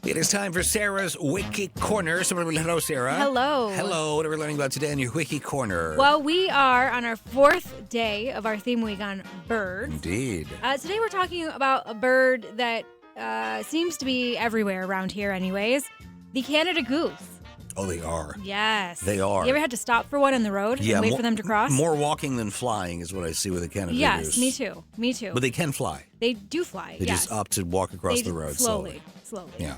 It is time for Sarah's Wiki Corner. Hello, Sarah. Hello. Hello. What are we learning about today in your Wiki Corner? Well, we are on our fourth day of our theme week on birds. Indeed. Today we're talking about a bird that seems to be everywhere around here anyways. The Canada Goose. Oh, they are. Yes. They are. You ever had to stop for one on the road and wait for them to cross? More walking than flying is what I see with the Canada Goose. Yes, me too. Me too. But they can fly. They do fly, They just opt to walk across the road slowly. Yeah.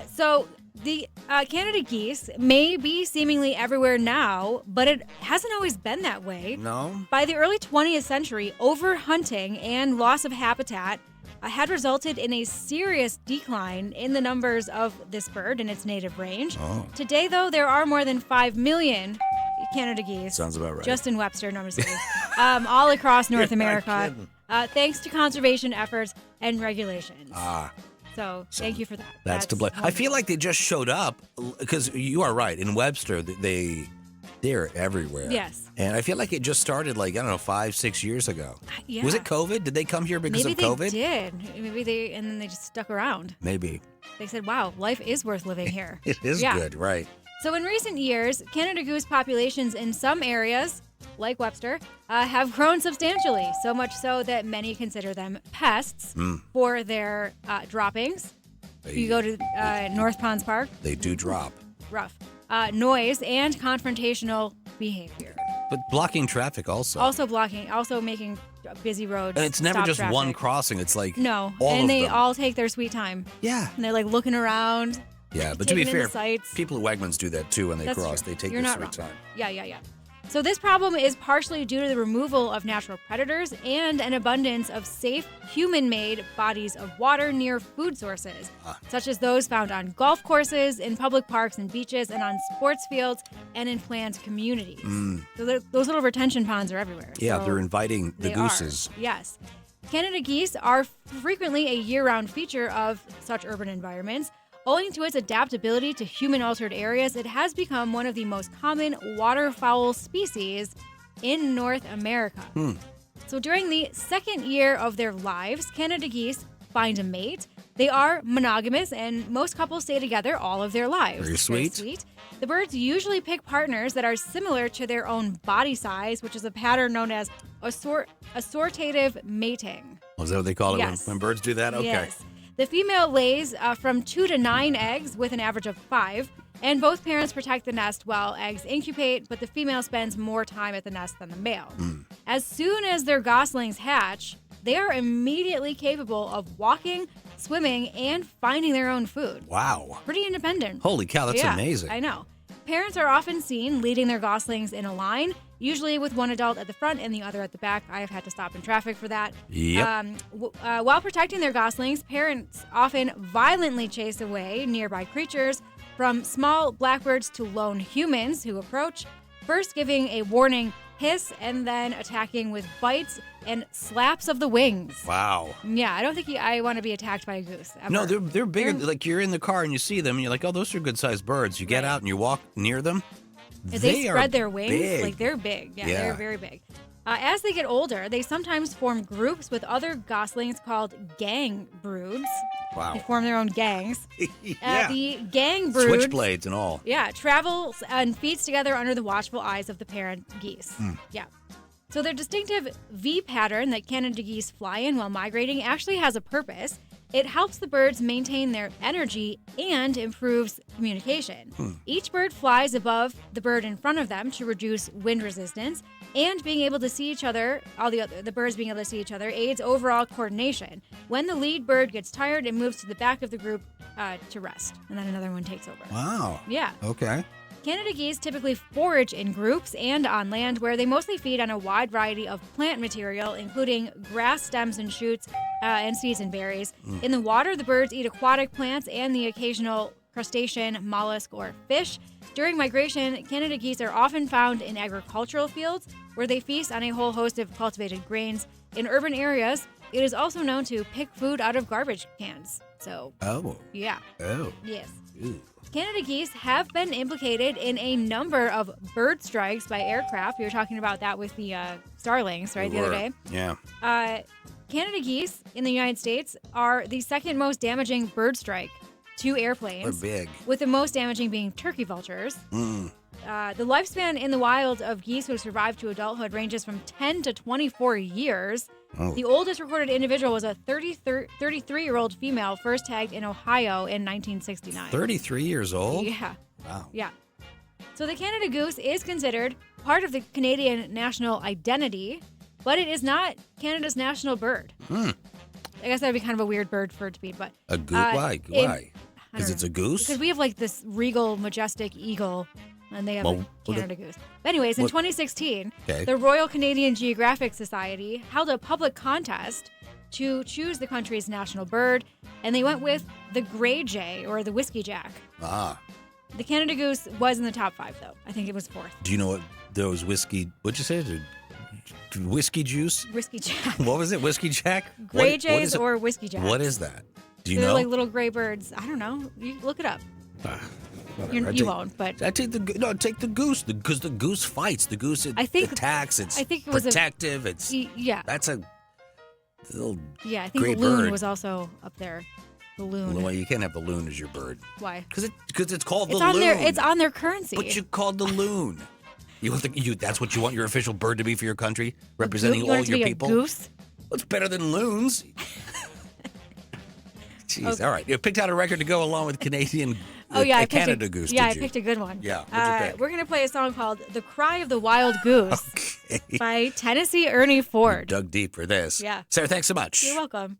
So the Canada geese may be seemingly everywhere now, but it hasn't always been that way. No? By the early 20th century, overhunting and loss of habitat had resulted in a serious decline in the numbers of this bird in its native range. Oh. Today, though, there are more than 5 million Canada geese. Sounds about right. Just in Webster, no, I'm just kidding. All across North America, thanks to conservation efforts and regulations. So thank you for that. That's to blame. I feel like they just showed up because you are right. In Webster, they're everywhere. Yes. And I feel like it just started 5-6 years ago. Yeah. Was it COVID? Did they come here because Maybe of COVID? Maybe they did. And then they just stuck around. Maybe. They said, wow, life is worth living here. It is good, right. So in recent years, Canada Goose populations in some areas, like Webster, have grown substantially, so much so that many consider them pests for their droppings. You go to North Ponds Park. They do drop. Rough. Noise and confrontational behavior. But blocking traffic also. Also making busy roads. And it's never just traffic. one crossing. It's like no, all and of they them. all take their sweet time. Yeah. And they're looking around. Yeah, but to be taking in fair, the sights. people at Wegmans do that too when they That's cross. true. They take You're their not sweet wrong. time. Yeah. So this problem is partially due to the removal of natural predators and an abundance of safe human-made bodies of water near food sources, such as those found on golf courses, in public parks and beaches, and on sports fields, and in planned communities. So those little retention ponds are everywhere. Yeah, So they're inviting the they gooses. are. Yes. Canada geese are frequently a year-round feature of such urban environments. Owing to its adaptability to human-altered areas, it has become one of the most common waterfowl species in North America. So during the second year of their lives, Canada geese find a mate. They are monogamous, and most couples stay together all of their lives. Very sweet. The birds usually pick partners that are similar to their own body size, which is a pattern known as assortative mating. Oh, is that what they call it Yes. when birds do that? Okay. Yes. The female lays from 2 to 9 eggs with an average of 5, and both parents protect the nest while eggs incubate, but the female spends more time at the nest than the male. As soon as their goslings hatch, they are immediately capable of walking, swimming, and finding their own food. Wow. Pretty independent. Holy cow, that's amazing. I know. Parents are often seen leading their goslings in a line, usually with one adult at the front and the other at the back. I have had to stop in traffic for that. Yep. While protecting their goslings, parents often violently chase away nearby creatures, from small blackbirds to lone humans who approach, first giving a warning hiss and then attacking with bites and slaps of the wings. Wow. Yeah, I don't think I want to be attacked by a goose. Ever. No, they're bigger. Like you're in the car and you see them and you're like, oh, those are good-sized birds. You get out and you walk near them. If they spread their wings, big. they're big. Yeah, they're very big. As they get older, they sometimes form groups with other goslings called gang broods. Wow. They form their own gangs. Yeah. The gang broods, Switchblades and all. yeah, travels and feeds together under the watchful eyes of the parent geese. Yeah. So their distinctive V pattern that Canada geese fly in while migrating actually has a purpose. It helps the birds maintain their energy and improves communication. Each bird flies above the bird in front of them to reduce wind resistance, and being able to see each other, the birds being able to see each other, aids overall coordination. When the lead bird gets tired, it moves to the back of the group to rest, and then another one takes over. Wow. Yeah. Okay. Canada geese typically forage in groups and on land, where they mostly feed on a wide variety of plant material, including grass stems and shoots, and seeds and berries. In the water, the birds eat aquatic plants and the occasional crustacean, mollusk, or fish. During migration, Canada geese are often found in agricultural fields, where they feast on a whole host of cultivated grains. In urban areas, it is also known to pick food out of garbage cans. So, yeah. Oh. Yes. Ooh. Canada geese have been implicated in a number of bird strikes by aircraft. We were talking about that with the starlings, right, the other day. Yeah. Canada geese in the United States are the second most damaging bird strike 2 They're airplanes, big. with the most damaging being turkey vultures. The lifespan in the wild of geese who survive to adulthood ranges from 10 to 24 years. Oh. The oldest recorded individual was a 33-year-old female first tagged in Ohio in 1969. 33 years old? Yeah. Wow. Yeah. So the Canada goose is considered part of the Canadian national identity, but it is not Canada's national bird. I guess that would be kind of a weird bird for it to be, but A goose? Why? Why? Because it's a goose? Because we have like this regal, majestic eagle, and they have a Canada goose. But anyways, in 2016, the Royal Canadian Geographic Society held a public contest to choose the country's national bird, and they went with the gray jay or the whiskey jack. Ah. The Canada goose was in the top 5, though. I think it was 4th. Do you know what those whiskey, what'd you say? Whiskey juice? Whiskey jack. What was it? Whiskey jack? Gray jays or whiskey jacks. What is that? Do you They're know? like little gray birds. I don't know. You look it up. You won't, but take the goose because the goose fights. The goose attacks. It's protective. That's a little I think great the loon bird. was also up there. The loon. Well, you can't have the loon as your bird. Why? Because it's called the on loon. It's on their currency. But you called the loon. That's what you want your official bird to be for your country, representing all your people. A goose? Well, it's better than loons. Jeez. Okay. All right. You picked out a record to go along with Canadian. Canada Goose. Yeah, I picked a good one. Yeah. What'd you pick? We're gonna play a song called "The Cry of the Wild Goose" by Tennessee Ernie Ford. Dug deep for this. Yeah. Sarah, thanks so much. You're welcome.